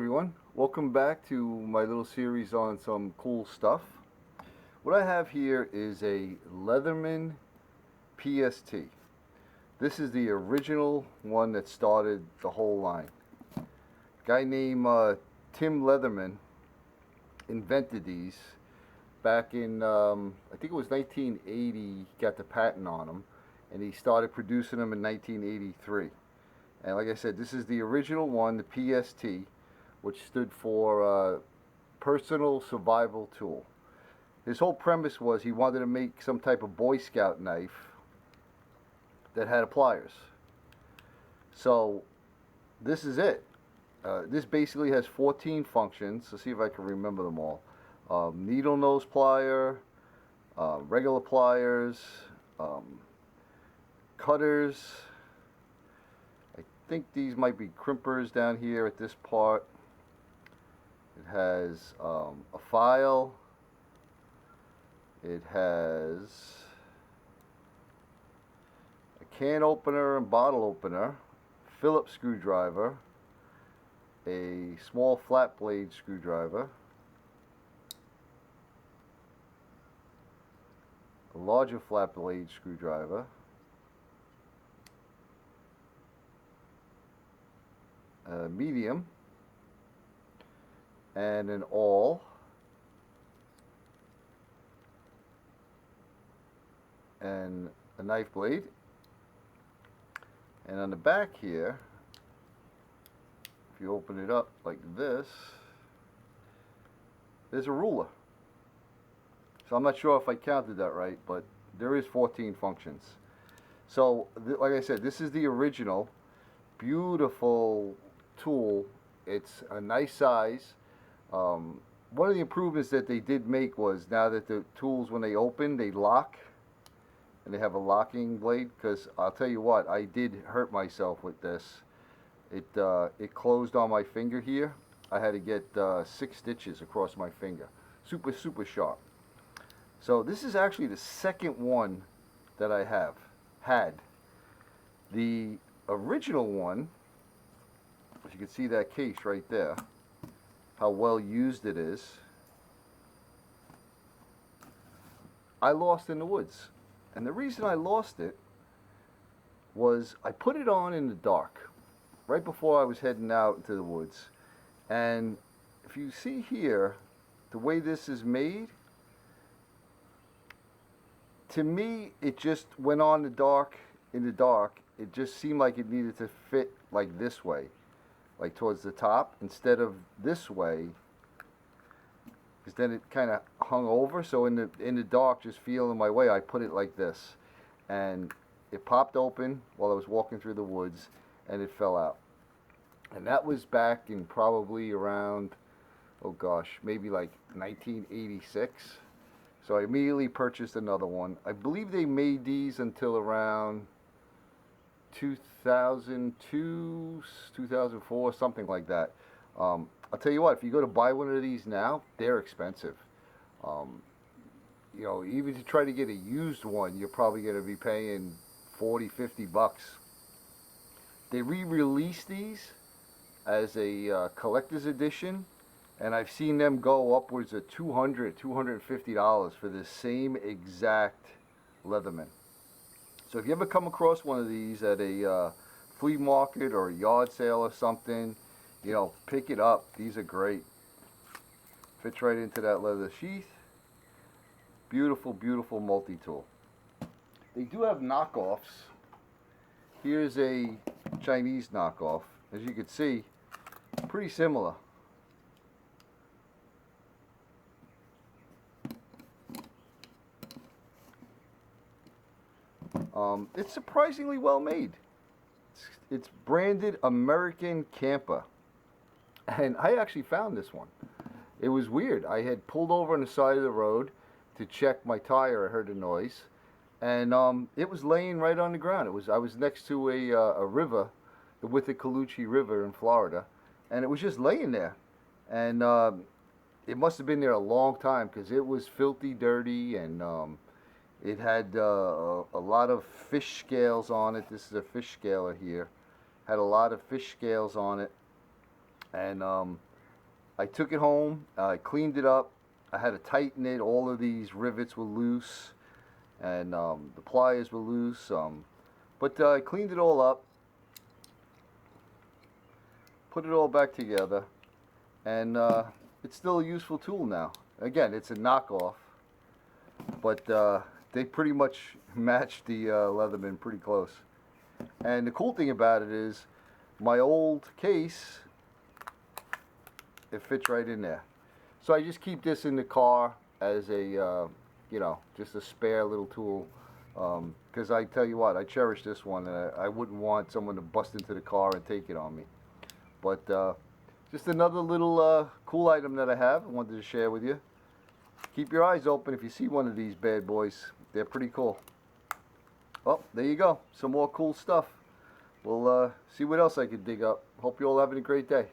everyone, welcome back to my little series on some cool stuff. What I have here is a Leatherman PST. This is the original one that started the whole line. A guy named Tim Leatherman invented these back in I think it was 1980. He got the patent on them, and he started producing them in 1983. And like I said, this is the original one, the PST, which stood for Personal Survival Tool. His whole premise was he wanted to make some type of Boy Scout knife that had pliers. So this is it. This basically has 14 functions. Let's see if I can remember them all. Needle nose plier, regular pliers, cutters. I think these might be crimpers down here at this part. It has a file. It has a can opener and bottle opener, Phillips screwdriver, a small flat blade screwdriver, a larger flat blade screwdriver, a medium, and an awl, and a knife blade. And on the back here, if you open it up like this, there's a ruler. So I'm not sure if I counted that right, but there is 14 functions. So like I said, this is the original. Beautiful tool. It's a nice size. One of the improvements that they did make was now that the tools, when they open, they lock, and they have a locking blade. Because I'll tell you what, I did hurt myself with this. It closed on my finger here. I had to get 6 stitches across my finger. Super sharp. So this is actually the second one that I had. The original one, as you can see that case right there, how well used it is, I lost in the woods. And the reason I lost it was I put it on in the dark right before I was heading out into the woods. And if you see here, the way this is made, to me, it just went on in the dark. It just seemed like it needed to fit like this way, like towards the top, instead of this way, because then it kind of hung over. So in the dark, just feeling my way, I put it like this, and it popped open while I was walking through the woods, and it fell out. And that was back in probably around, oh gosh, maybe like 1986. So I immediately purchased another one. I believe they made these until around 2002, 2004, something like that. I'll tell you what, if you go to buy one of these now, they're expensive. You know, even to try to get a used one, you're probably going to be paying 40, 50 bucks. They re-released these as a collector's edition, and I've seen them go upwards of $200, $250 for the same exact Leatherman. So if you ever come across one of these at a flea market or a yard sale or something, you know, pick it up. These are great. Fits right into that leather sheath. Beautiful, beautiful multi-tool. They do have knockoffs. Here's a Chinese knockoff. As you can see, pretty similar. It's surprisingly well made. It's branded American Camper. And I actually found this one. It was weird. I had pulled over on the side of the road to check my tire. I heard a noise. And it was laying right on the ground. I was next to a river, the Withlacoochee River in Florida. And it was just laying there. And it must have been there a long time because it was filthy dirty, and it had a lot of fish scales on it. This is a fish scaler here. Had a lot of fish scales on it. And I took it home, I cleaned it up, I had to tighten it. All of these rivets were loose, and the pliers were loose. But I cleaned it all up, put it all back together, and it's still a useful tool now. Again, it's a knockoff, but they pretty much match the Leatherman pretty close. And the cool thing about it is, my old case, it fits right in there. So I just keep this in the car as a, you know, just a spare little tool. Because I tell you what, I cherish this one, and I wouldn't want someone to bust into the car and take it on me. But just another little cool item that I have, I wanted to share with you. Keep your eyes open if you see one of these bad boys. They're pretty cool. Well, there you go. Some more cool stuff. We'll see what else I can dig up. Hope you're all having a great day.